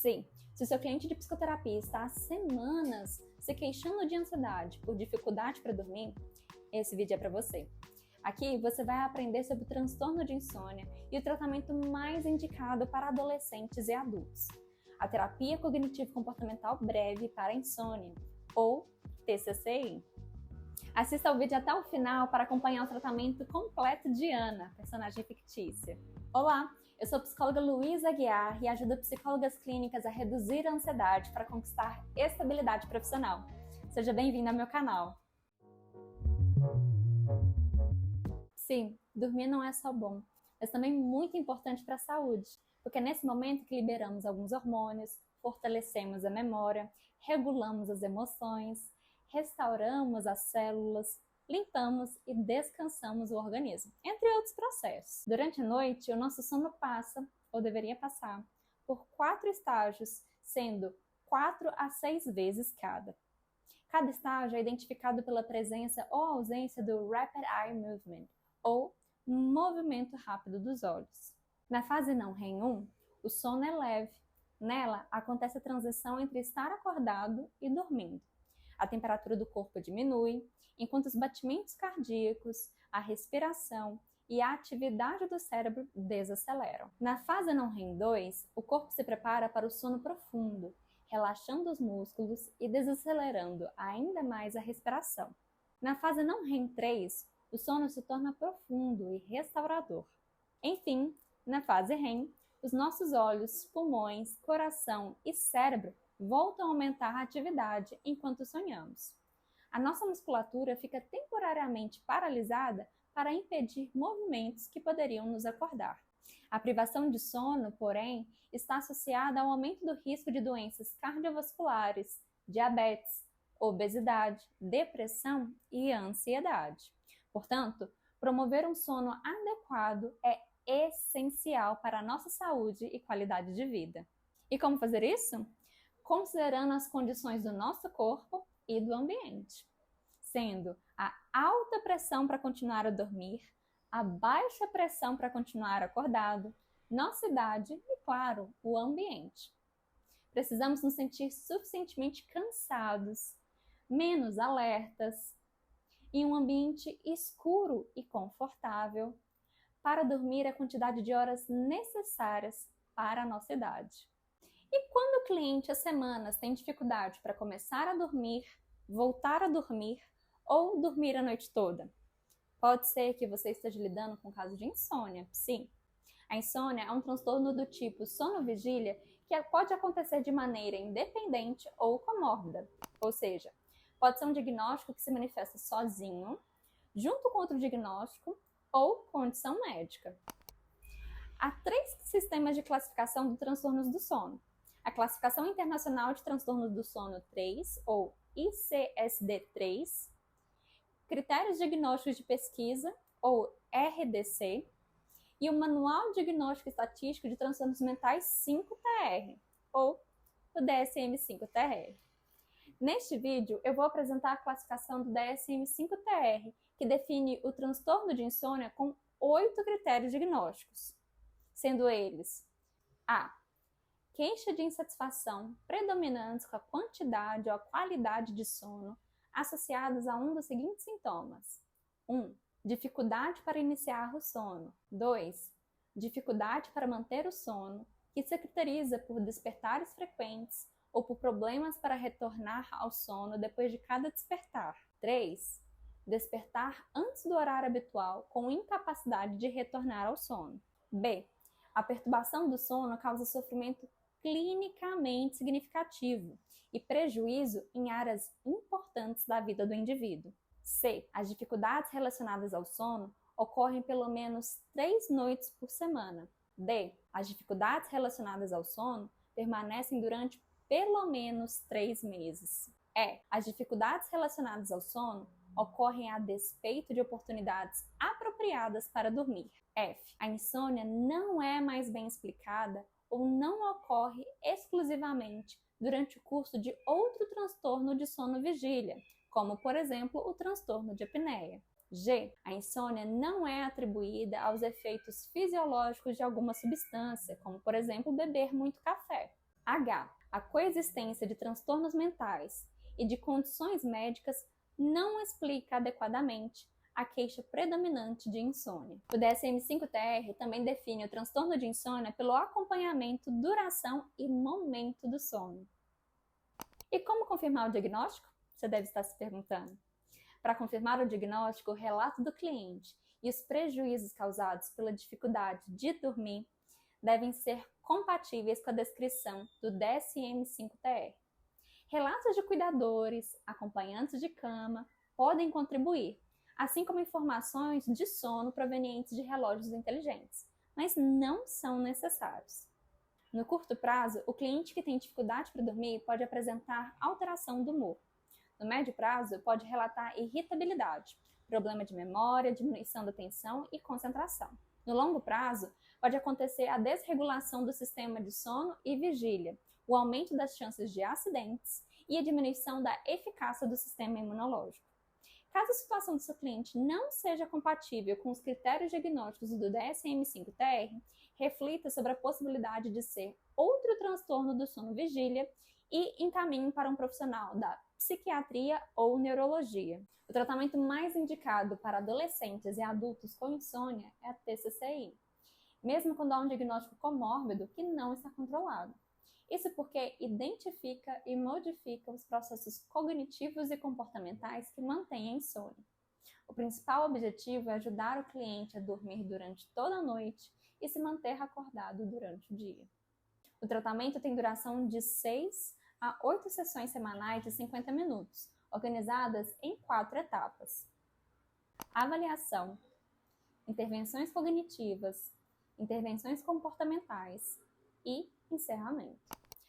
Sim, se o seu cliente de psicoterapia está há semanas se queixando de ansiedade por dificuldade para dormir, esse vídeo é para você. Aqui você vai aprender sobre o transtorno de insônia e o tratamento mais indicado para adolescentes e adultos. A terapia cognitivo-comportamental breve para insônia, ou TCCI. Assista ao vídeo até o final para acompanhar o tratamento completo de Ana, personagem fictícia. Olá, eu sou a psicóloga Luísa Aguiar e ajudo psicólogas clínicas a reduzir a ansiedade para conquistar estabilidade profissional. Seja bem-vindo ao meu canal. Sim, dormir não é só bom, mas também muito importante para a saúde, porque é nesse momento que liberamos alguns hormônios, fortalecemos a memória, regulamos as emoções, restauramos as células, limpamos e descansamos o organismo, entre outros processos. Durante a noite, o nosso sono passa, ou deveria passar, por 4 estágios, sendo 4 a 6 vezes cada. Cada estágio é identificado pela presença ou ausência do Rapid Eye Movement, ou movimento rápido dos olhos. Na fase não REM 1, o sono é leve. Nela, acontece a transição entre estar acordado e dormindo. A temperatura do corpo diminui, enquanto os batimentos cardíacos, a respiração e a atividade do cérebro desaceleram. Na fase não REM 2, o corpo se prepara para o sono profundo, relaxando os músculos e desacelerando ainda mais a respiração. Na fase não REM 3, o sono se torna profundo e restaurador. Enfim, na fase REM, os nossos olhos, pulmões, coração e cérebro voltam a aumentar a atividade enquanto sonhamos. A nossa musculatura fica temporariamente paralisada para impedir movimentos que poderiam nos acordar. A privação de sono, porém, está associada ao aumento do risco de doenças cardiovasculares, diabetes, obesidade, depressão e ansiedade. Portanto, promover um sono adequado é essencial para a nossa saúde e qualidade de vida. E como fazer isso? Considerando as condições do nosso corpo e do ambiente, sendo a alta pressão para continuar a dormir, a baixa pressão para continuar acordado, nossa idade e, claro, o ambiente. Precisamos nos sentir suficientemente cansados, menos alertas, em um ambiente escuro e confortável, para dormir a quantidade de horas necessárias para a nossa idade. E quando o cliente há semanas tem dificuldade para começar a dormir, voltar a dormir ou dormir a noite toda? Pode ser que você esteja lidando com um caso de insônia, sim. A insônia é um transtorno do tipo sono-vigília que pode acontecer de maneira independente ou comórbida, ou seja, pode ser um diagnóstico que se manifesta sozinho, junto com outro diagnóstico ou condição médica. Há 3 sistemas de classificação de transtornos do sono. A Classificação Internacional de Transtornos do Sono 3, ou ICSD-3, Critérios Diagnósticos de Pesquisa, ou RDC, e o Manual Diagnóstico Estatístico de Transtornos Mentais 5-TR, ou o DSM-5-TR. Neste vídeo, eu vou apresentar a classificação do DSM-5-TR, que define o transtorno de insônia com 8 critérios diagnósticos, sendo eles: A. Queixa de insatisfação predominante com a quantidade ou a qualidade de sono associadas a um dos seguintes sintomas. 1. Dificuldade para iniciar o sono. 2. Dificuldade para manter o sono, que se caracteriza por despertares frequentes ou por problemas para retornar ao sono depois de cada despertar. 3. Despertar antes do horário habitual com incapacidade de retornar ao sono. B. A perturbação do sono causa sofrimento clinicamente significativo e prejuízo em áreas importantes da vida do indivíduo. C. As dificuldades relacionadas ao sono ocorrem pelo menos 3 noites por semana. D. As dificuldades relacionadas ao sono permanecem durante pelo menos 3 meses. E. As dificuldades relacionadas ao sono ocorrem a despeito de oportunidades apropriadas para dormir. F. A insônia não é mais bem explicada ou não ocorre exclusivamente durante o curso de outro transtorno de sono-vigília, como, por exemplo, o transtorno de apneia. G. A insônia não é atribuída aos efeitos fisiológicos de alguma substância, como, por exemplo, beber muito café. H. A coexistência de transtornos mentais e de condições médicas não explica adequadamente a queixa predominante de insônia. O DSM-5-TR também define o transtorno de insônia pelo acompanhamento, duração e momento do sono. E como confirmar o diagnóstico? Você deve estar se perguntando. Para confirmar o diagnóstico, o relato do cliente e os prejuízos causados pela dificuldade de dormir devem ser compatíveis com a descrição do DSM-5-TR. Relatos de cuidadores, acompanhantes de cama, podem contribuir, assim como informações de sono provenientes de relógios inteligentes, mas não são necessários. No curto prazo, o cliente que tem dificuldade para dormir pode apresentar alteração do humor. No médio prazo, pode relatar irritabilidade, problema de memória, diminuição da atenção e concentração. No longo prazo, pode acontecer a desregulação do sistema de sono e vigília, o aumento das chances de acidentes e a diminuição da eficácia do sistema imunológico. Caso a situação do seu cliente não seja compatível com os critérios diagnósticos do DSM-5-TR, reflita sobre a possibilidade de ser outro transtorno do sono-vigília e encaminhe para um profissional da psiquiatria ou neurologia. O tratamento mais indicado para adolescentes e adultos com insônia é a TCCI, mesmo quando há um diagnóstico comórbido que não está controlado. Isso porque identifica e modifica os processos cognitivos e comportamentais que mantêm a insônia. O principal objetivo é ajudar o cliente a dormir durante toda a noite e se manter acordado durante o dia. O tratamento tem duração de 6 a 8 sessões semanais de 50 minutos, organizadas em 4 etapas: avaliação, intervenções cognitivas, intervenções comportamentais e encerramento.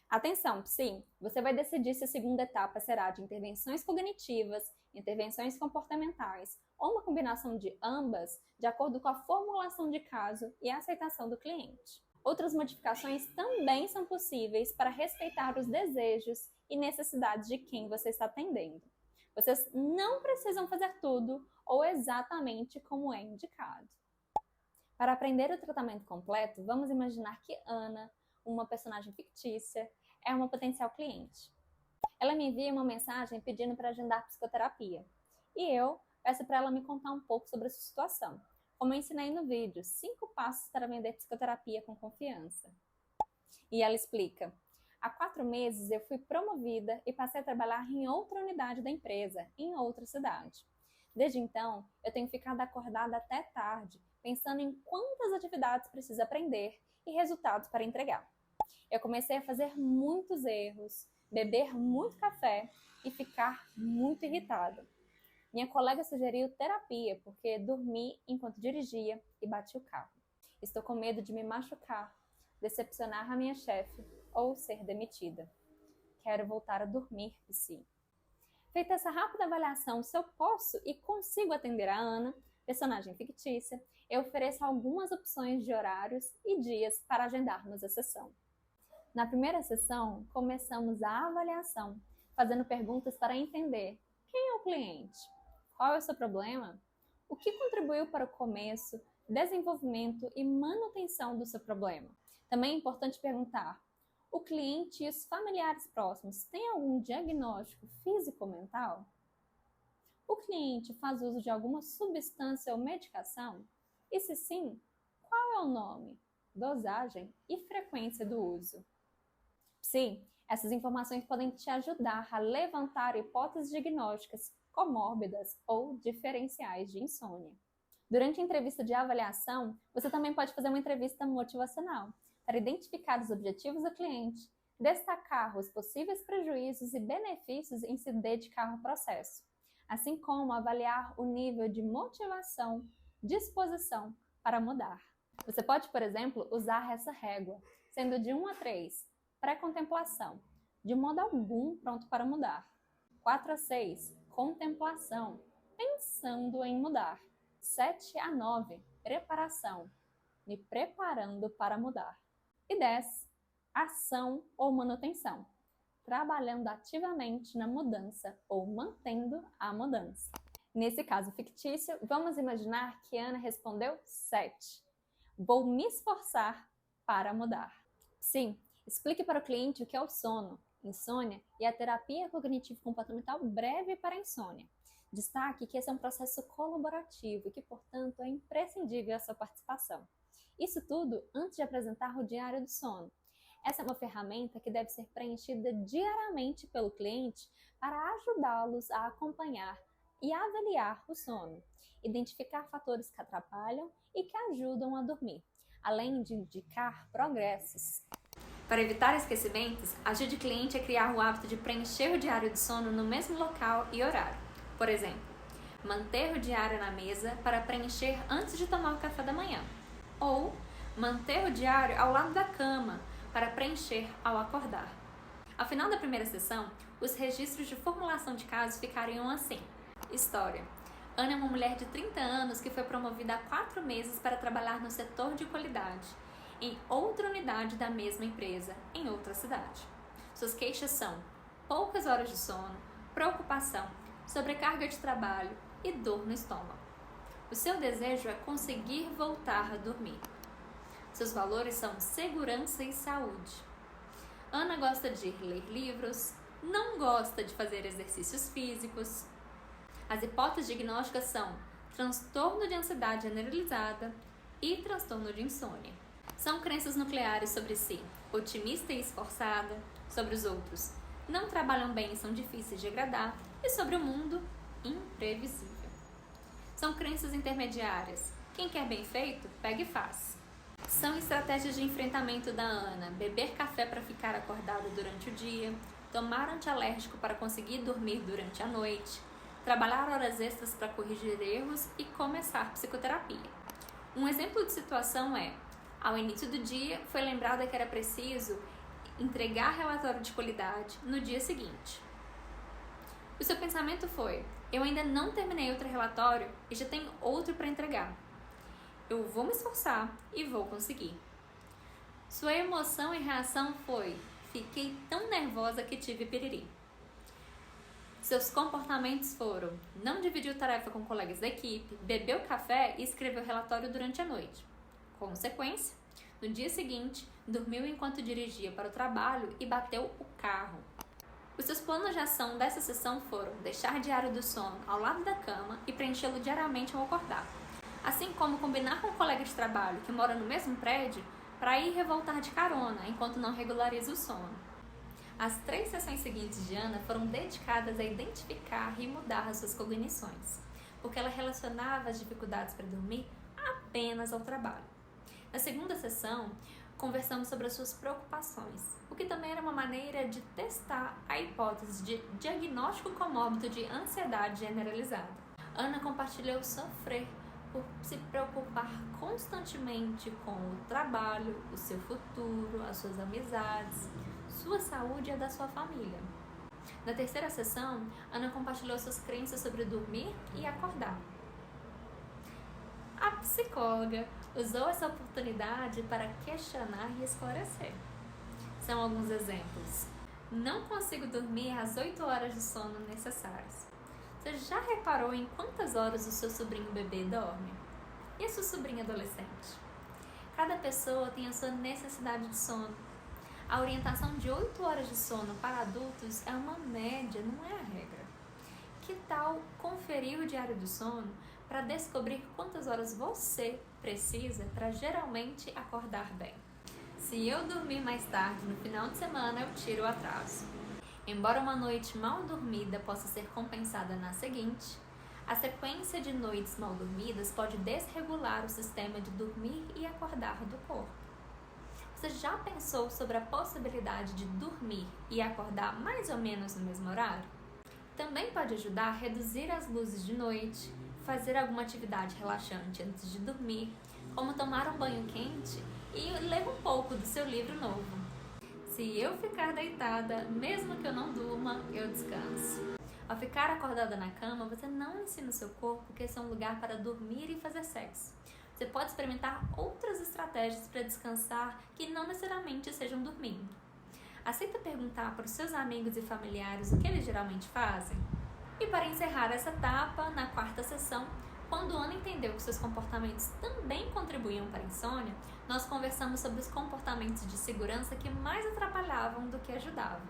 Atenção, sim, você vai decidir se a segunda etapa será de intervenções cognitivas, intervenções comportamentais ou uma combinação de ambas, de acordo com a formulação de caso e a aceitação do cliente. Outras modificações também são possíveis para respeitar os desejos e necessidades de quem você está atendendo. Vocês não precisam fazer tudo ou exatamente como é indicado. Para aprender o tratamento completo, vamos imaginar que Ana, uma personagem fictícia, é uma potencial cliente. Ela me envia uma mensagem pedindo para agendar psicoterapia. E eu peço para ela me contar um pouco sobre a sua situação. Como eu ensinei no vídeo, 5 passos para vender psicoterapia com confiança. E ela explica: há 4 meses eu fui promovida e passei a trabalhar em outra unidade da empresa, em outra cidade. Desde então, eu tenho ficado acordada até tarde, pensando em quantas atividades preciso aprender e resultados para entregar. Eu comecei a fazer muitos erros, beber muito café e ficar muito irritada. Minha colega sugeriu terapia porque dormi enquanto dirigia e bati o carro. Estou com medo de me machucar, decepcionar a minha chefe ou ser demitida. Quero voltar a dormir, Psi. Feita essa rápida avaliação se eu posso e consigo atender a Ana, personagem fictícia, eu ofereço algumas opções de horários e dias para agendarmos a sessão. Na primeira sessão, começamos a avaliação, fazendo perguntas para entender quem é o cliente, qual é o seu problema, o que contribuiu para o começo, desenvolvimento e manutenção do seu problema. Também é importante perguntar: o cliente e os familiares próximos têm algum diagnóstico físico-mental? O cliente faz uso de alguma substância ou medicação? E se sim, qual é o nome, dosagem e frequência do uso? Sim, essas informações podem te ajudar a levantar hipóteses diagnósticas comórbidas ou diferenciais de insônia. Durante a entrevista de avaliação, você também pode fazer uma entrevista motivacional para identificar os objetivos do cliente, destacar os possíveis prejuízos e benefícios em se dedicar ao processo, assim como avaliar o nível de motivação, disposição para mudar. Você pode, por exemplo, usar essa régua, sendo de 1 a 3, pré-contemplação, de modo algum pronto para mudar. 4 a 6, contemplação, pensando em mudar. 7 a 9, preparação, me preparando para mudar. E 10, ação ou manutenção, trabalhando ativamente na mudança ou mantendo a mudança. Nesse caso fictício, vamos imaginar que Ana respondeu 7. Vou me esforçar para mudar. Sim, Explique para o cliente o que é o sono, insônia e a terapia cognitivo-comportamental breve para a insônia. Destaque que esse é um processo colaborativo e que, portanto, é imprescindível a sua participação. Isso tudo antes de apresentar o diário do sono. Essa é uma ferramenta que deve ser preenchida diariamente pelo cliente para ajudá-los a acompanhar e avaliar o sono, identificar fatores que atrapalham e que ajudam a dormir, além de indicar progressos. Para evitar esquecimentos, ajude o cliente a criar o hábito de preencher o diário do sono no mesmo local e horário. Por exemplo, manter o diário na mesa para preencher antes de tomar o café da manhã. Ou manter o diário ao lado da cama para preencher ao acordar. Ao final da primeira sessão, os registros de formulação de casos ficariam assim. História. Ana é uma mulher de 30 anos que foi promovida há 4 meses para trabalhar no setor de qualidade, em outra unidade da mesma empresa, em outra cidade. Suas queixas são poucas horas de sono, preocupação, sobrecarga de trabalho e dor no estômago. O seu desejo é conseguir voltar a dormir. Seus valores são segurança e saúde. Ana gosta de ler livros, não gosta de fazer exercícios físicos. As hipóteses diagnósticas são transtorno de ansiedade generalizada e transtorno de insônia. São crenças nucleares sobre si, otimista e esforçada, sobre os outros, não trabalham bem e são difíceis de agradar, e sobre o mundo, imprevisível. São crenças intermediárias, quem quer bem feito, pega e faz. São estratégias de enfrentamento da Ana, beber café para ficar acordada durante o dia, tomar antialérgico para conseguir dormir durante a noite, trabalhar horas extras para corrigir erros e começar psicoterapia. Um exemplo de situação é: ao início do dia, foi lembrada que era preciso entregar relatório de qualidade no dia seguinte. O seu pensamento foi: eu ainda não terminei outro relatório e já tenho outro para entregar. Eu vou me esforçar e vou conseguir. Sua emoção e reação foi: fiquei tão nervosa que tive piriri. Seus comportamentos foram: não dividiu tarefa com colegas da equipe, bebeu café e escreveu relatório durante a noite. Consequência, no dia seguinte, dormiu enquanto dirigia para o trabalho e bateu o carro. Os seus planos de ação dessa sessão foram deixar diário do sono ao lado da cama e preenchê-lo diariamente ao acordar, assim como combinar com um colega de trabalho que mora no mesmo prédio para ir e voltar de carona enquanto não regulariza o sono. As 3 sessões seguintes de Ana foram dedicadas a identificar e mudar as suas cognições, porque ela relacionava as dificuldades para dormir apenas ao trabalho. Na segunda sessão, conversamos sobre as suas preocupações, o que também era uma maneira de testar a hipótese de diagnóstico comórbido de ansiedade generalizada. Ana compartilhou sofrer por se preocupar constantemente com o trabalho, o seu futuro, as suas amizades, sua saúde e a da sua família. Na terceira sessão, Ana compartilhou suas crenças sobre dormir e acordar. A psicóloga usou essa oportunidade para questionar e esclarecer. São alguns exemplos. Não consigo dormir as 8 horas de sono necessárias. Você já reparou em quantas horas o seu sobrinho bebê dorme? E a sua sobrinha adolescente? Cada pessoa tem a sua necessidade de sono. A orientação de 8 horas de sono para adultos é uma média, não é a regra. Que tal conferir o diário do sono para descobrir quantas horas você precisa para geralmente acordar bem? Se eu dormir mais tarde no final de semana, eu tiro o atraso. Embora uma noite mal dormida possa ser compensada na seguinte, a sequência de noites mal dormidas pode desregular o sistema de dormir e acordar do corpo. Você já pensou sobre a possibilidade de dormir e acordar mais ou menos no mesmo horário? Também pode ajudar a reduzir as luzes de noite, fazer alguma atividade relaxante antes de dormir, como tomar um banho quente e ler um pouco do seu livro novo. Se eu ficar deitada, mesmo que eu não durma, eu descanso. Ao ficar acordada na cama, você não ensina o seu corpo que esse é um lugar para dormir e fazer sexo. Você pode experimentar outras estratégias para descansar que não necessariamente sejam dormindo. Aceita perguntar para os seus amigos e familiares o que eles geralmente fazem? E para encerrar essa etapa, na quarta sessão, Quando Ana entendeu que seus comportamentos também contribuíam para a insônia, nós conversamos sobre os comportamentos de segurança que mais atrapalhavam do que ajudavam.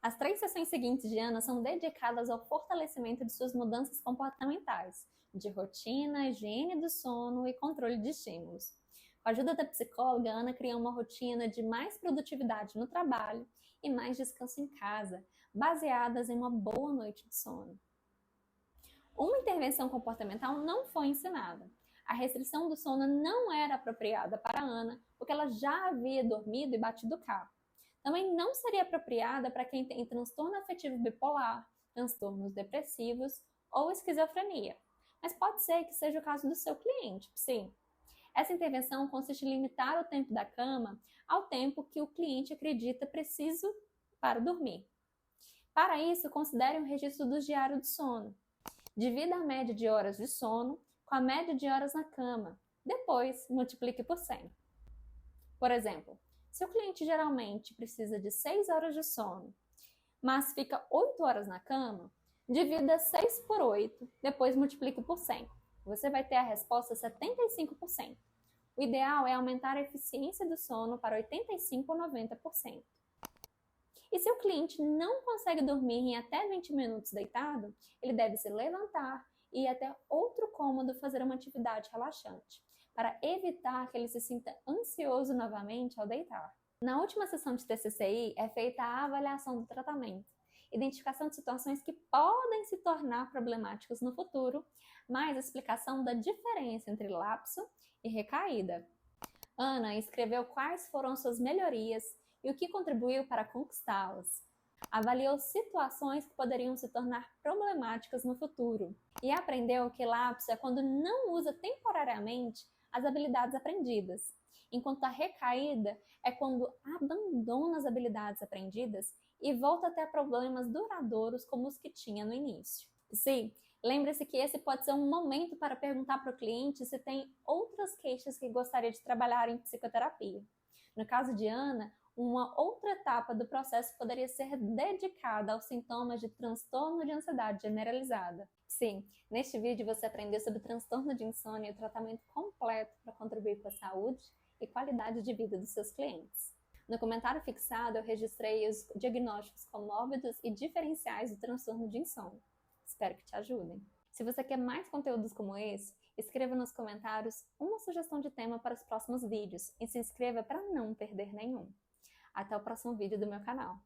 As 3 sessões seguintes de Ana são dedicadas ao fortalecimento de suas mudanças comportamentais, de rotina, higiene do sono e controle de estímulos. Com a ajuda da psicóloga, Ana criou uma rotina de mais produtividade no trabalho e mais descanso em casa, baseadas em uma boa noite de sono. Uma intervenção comportamental não foi ensinada. A restrição do sono não era apropriada para Ana, porque ela já havia dormido e batido o carro. Também não seria apropriada para quem tem transtorno afetivo bipolar, transtornos depressivos ou esquizofrenia. Mas pode ser que seja o caso do seu cliente, sim. Essa intervenção consiste em limitar o tempo da cama ao tempo que o cliente acredita preciso para dormir. Para isso, considere um registro do diário de sono. Divida a média de horas de sono com a média de horas na cama. Depois, multiplique por 100. Por exemplo, se o cliente geralmente precisa de 6 horas de sono, mas fica 8 horas na cama, divida 6 por 8, depois multiplique por 100. Você vai ter a resposta 75%. O ideal é aumentar a eficiência do sono para 85% ou 90%. E se o cliente não consegue dormir em até 20 minutos deitado, ele deve se levantar e ir até outro cômodo fazer uma atividade relaxante, para evitar que ele se sinta ansioso novamente ao deitar. Na última sessão de TCCI é feita a avaliação do tratamento, identificação de situações que podem se tornar problemáticas no futuro, mais a explicação da diferença entre lapso e recaída. Ana escreveu quais foram suas melhorias e o que contribuiu para conquistá-las. Avaliou situações que poderiam se tornar problemáticas no futuro e aprendeu que lapso é quando não usa temporariamente as habilidades aprendidas, enquanto a recaída é quando abandona as habilidades aprendidas e volta a ter problemas duradouros como os que tinha no início. Sim, lembre-se que esse pode ser um momento para perguntar para o cliente se tem outras queixas que gostaria de trabalhar em psicoterapia. No caso de Ana, uma outra etapa do processo poderia ser dedicada aos sintomas de transtorno de ansiedade generalizada. Sim, neste vídeo você aprendeu sobre transtorno de insônia e o tratamento completo para contribuir com a saúde e qualidade de vida dos seus clientes. No comentário fixado, eu registrei os diagnósticos comórbidos e diferenciais do transtorno de insônia. Espero que te ajudem. Se você quer mais conteúdos como esse, escreva nos comentários uma sugestão de tema para os próximos vídeos e se inscreva para não perder nenhum. Até o próximo vídeo do meu canal.